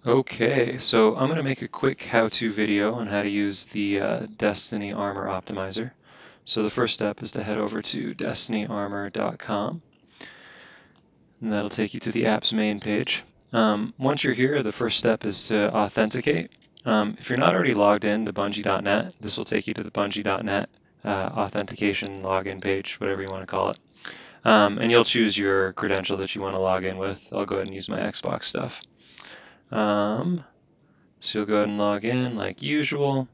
Okay, so I'm going to make a quick how-to video on how to use the Destiny Armor Optimizer. So the first step is to head over to destinyarmor.com, and that'll take you to the app's main page. Once you're here, the first step is to authenticate. If you're not already logged in to Bungie.net, this will take you to the Bungie.net authentication login page, whatever you want to call it. And you'll choose your credential that you want to log in with. I'll go ahead and use my Xbox stuff. So you'll go ahead and log in like usual,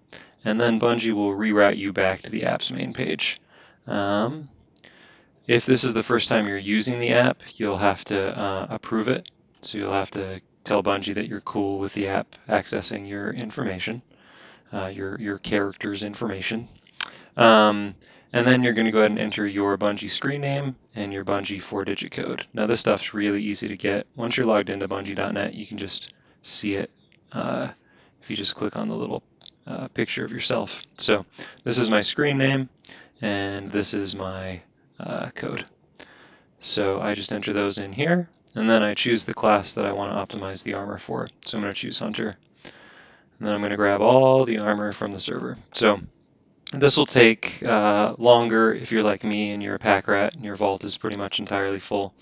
and then Bungie will reroute you back to the app's main page. If this is the first time you're using the app, you'll have to approve it. So you'll have to tell Bungie that you're cool with the app accessing your information, your character's information. And then you're going to go ahead and enter your Bungie screen name and your Bungie 4-digit code. Now this stuff's really easy to get. Once you're logged into Bungie.net, you can just see it if you just click on the little picture of yourself. So this is my screen name, and this is my code. So I just enter those in here, and then I choose the class that I want to optimize the armor for. So I'm going to choose Hunter, and then I'm going to grab all the armor from the server. So this will take longer if you're like me and you're a pack rat and your vault is pretty much entirely full.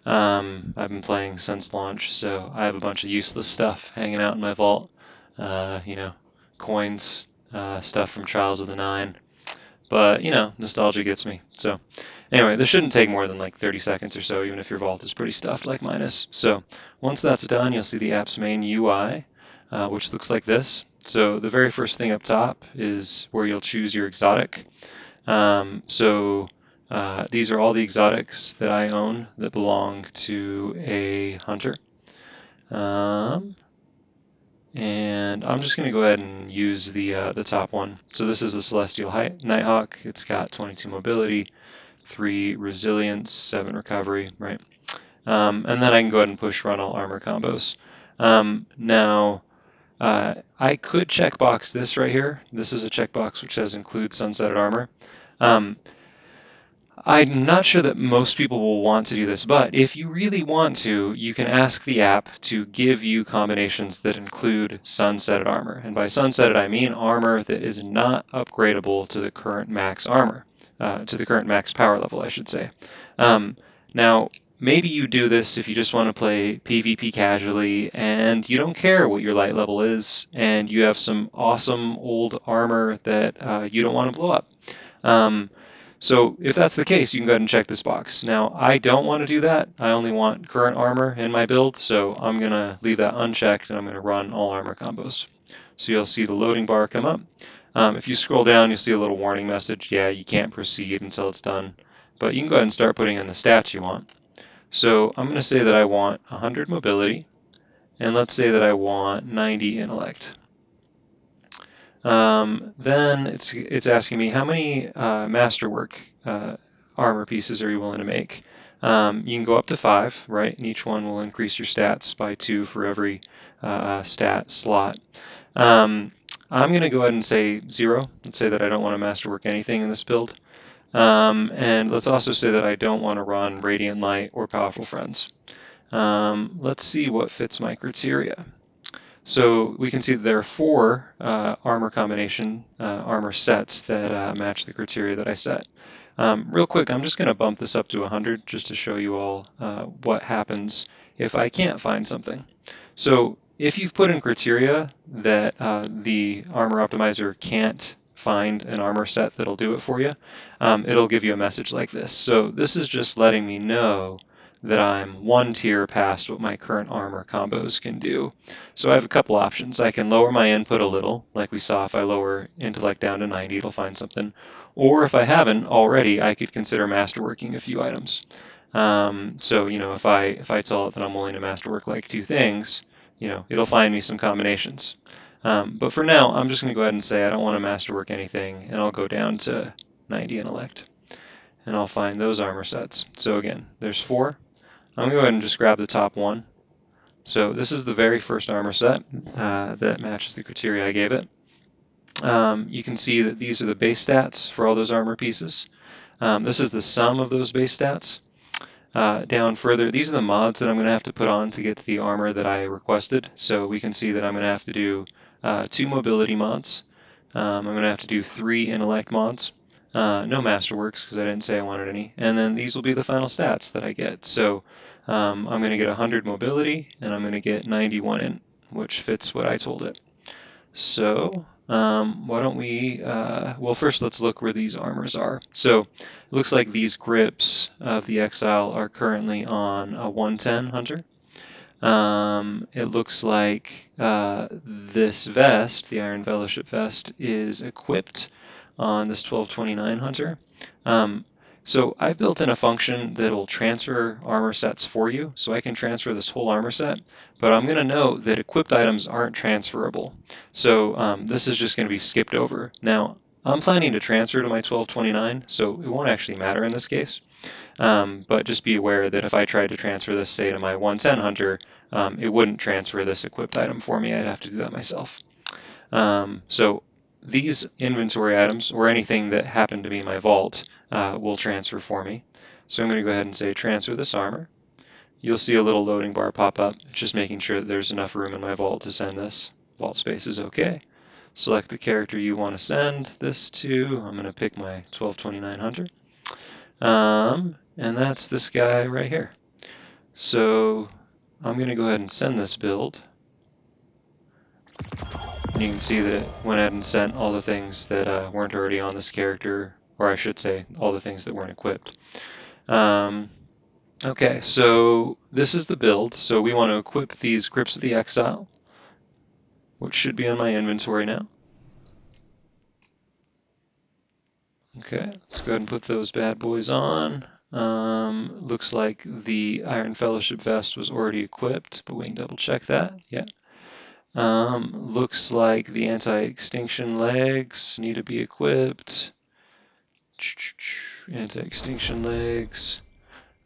I've been playing since launch, so I have a bunch of useless stuff hanging out in my vault. Coins, stuff from Trials of the Nine. But, nostalgia gets me. So, anyway, this shouldn't take more than like 30 seconds or so, even if your vault is pretty stuffed like mine is. So, once that's done, you'll see the app's main UI, which looks like this. So, the very first thing up top is where you'll choose your exotic. These are all the exotics that I own that belong to a hunter. And I'm just going to go ahead and use the top one. So this is a Celestial Nighthawk. It's got 22 mobility, 3 resilience, 7 recovery, right? And then I can go ahead and push run all armor combos. I could checkbox this right here. This is a checkbox which says include sunsetted armor. I'm not sure that most people will want to do this, but if you really want to, you can ask the app to give you combinations that include sunsetted armor. And by sunsetted, I mean armor that is not upgradable to the current max armor, to the current max power level, I should say. Now, maybe you do this if you just want to play PvP casually and you don't care what your light level is, and you have some awesome old armor that you don't want to blow up. So if that's the case, you can go ahead and check this box. Now, I don't want to do that. I only want current armor in my build, so I'm going to leave that unchecked, and I'm going to run all armor combos. So you'll see the loading bar come up. If you scroll down, you'll see a little warning message. Yeah, you can't proceed until it's done. But you can go ahead and start putting in the stats you want. So I'm going to say that I want 100 mobility, and let's say that I want 90 intellect. Then it's asking me how many masterwork armor pieces are you willing to make. You can go up to 5, right? And each one will increase your stats by 2 for every stat slot. I'm going to go ahead and say 0. Let's say that I don't want to masterwork anything in this build. And let's also say that I don't want to run Radiant Light or Powerful Friends. Let's see what fits my criteria. So we can see that there are 4 armor combination, armor sets that match the criteria that I set. Real quick, I'm just going to bump this up to 100 just to show you all what happens if I can't find something. So if you've put in criteria that the armor optimizer can't find an armor set that'll do it for you, it'll give you a message like this. So this is just letting me know that I'm 1 tier past what my current armor combos can do. So I have a couple options. I can lower my input a little, like we saw if I lower intellect down to 90, it'll find something. Or if I haven't already, I could consider masterworking a few items. If I tell it that I'm willing to masterwork like 2 things, it'll find me some combinations. But for now, I'm just going to go ahead and say I don't want to masterwork anything, and I'll go down to 90 intellect. And I'll find those armor sets. So again, there's 4. I'm going to go ahead and just grab the top one. So this is the very first armor set that matches the criteria I gave it. You can see that these are the base stats for all those armor pieces. This is the sum of those base stats. down further, these are the mods that I'm going to have to put on to get the armor that I requested. So we can see that I'm going to have to do 2 mobility mods. I'm going to have to do 3 intellect mods. No masterworks because I didn't say I wanted any. And then these will be the final stats that I get. So I'm going to get 100 mobility and I'm going to get 91 int, which fits what I told it. So why don't we, well, first let's look where these armors are. So it looks like these grips of the Exile are currently on a 110 Hunter. It looks like this vest, the Iron Fellowship vest, is equipped on this 1229 Hunter. So I built in a function that'll transfer armor sets for you, so I can transfer this whole armor set, but I'm going to note that equipped items aren't transferable. So this is just going to be skipped over. Now, I'm planning to transfer to my 1229, so it won't actually matter in this case. But just be aware that if I tried to transfer this, say, to my 110 Hunter, it wouldn't transfer this equipped item for me. I'd have to do that myself. So these inventory items, or anything that happened to be in my vault, will transfer for me. So I'm going to go ahead and say transfer this armor. You'll see a little loading bar pop up, just making sure that there's enough room in my vault to send this. Vault space is okay. Select the character you want to send this to. I'm going to pick my 1229 Hunter. And that's this guy right here. So I'm going to go ahead and send this build. And you can see that it went ahead and sent all the things that weren't already on this character, or I should say, all the things that weren't equipped. Okay, so this is the build. So we want to equip these Grips of the Exile, which should be on my inventory now. Okay, let's go ahead and put those bad boys on. Looks like the Iron Fellowship vest was already equipped, but we can double check that. Yeah. Looks like the anti-extinction legs need to be equipped. Anti-extinction legs.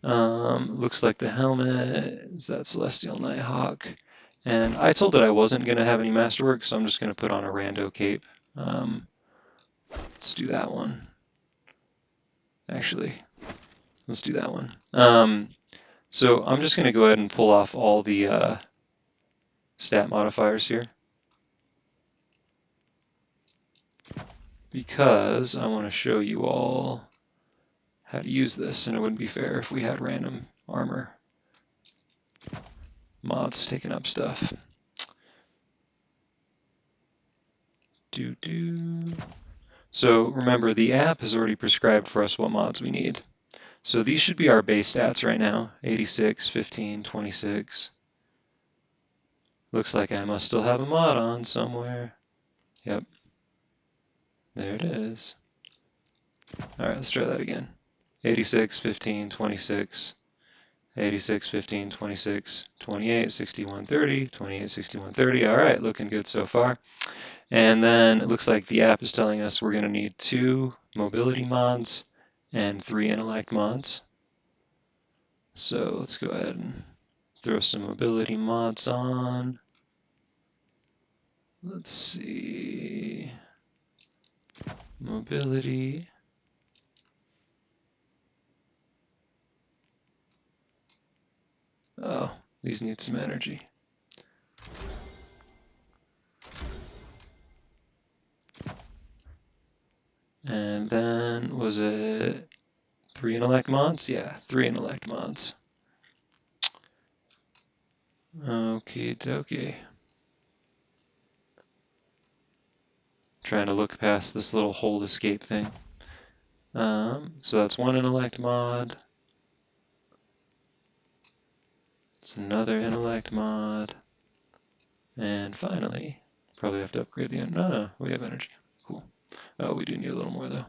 Looks like the helmet is that Celestial Nighthawk. And I told it I wasn't going to have any masterwork, so I'm just going to put on a rando cape. Let's do that one. Actually, let's do that one. So I'm just going to go ahead and pull off all the stat modifiers here, because I want to show you all how to use this, and it wouldn't be fair if we had random armor mods taking up stuff. So remember, the app has already prescribed for us what mods we need. So these should be our base stats right now, 86, 15, 26. Looks like I must still have a mod on somewhere. Yep. There it is. All right, let's try that again. 86, 15, 26, 86, 15, 26, 28, 61, 30, 28, 61, 30. All right, looking good so far. And then it looks like the app is telling us we're going to need 2 mobility mods and 3 intellect mods. So let's go ahead and throw some mobility mods on. Let's see. Mobility. Oh, these need some energy. And then, was it 3 intellect mods? Yeah, 3 intellect mods. Okie dokie. Trying to look past this little hold escape thing. So that's 1 intellect mod. It's another intellect mod. And finally, probably have to upgrade the... No, we have energy. Cool. Oh, we do need a little more though.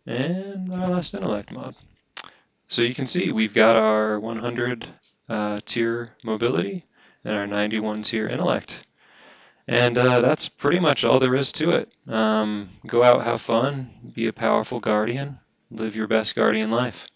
And our last intellect mod. So you can see we've got our 100 tier mobility and our 91 tier intellect. And that's pretty much all there is to it. Go out, have fun, be a powerful guardian, live your best guardian life.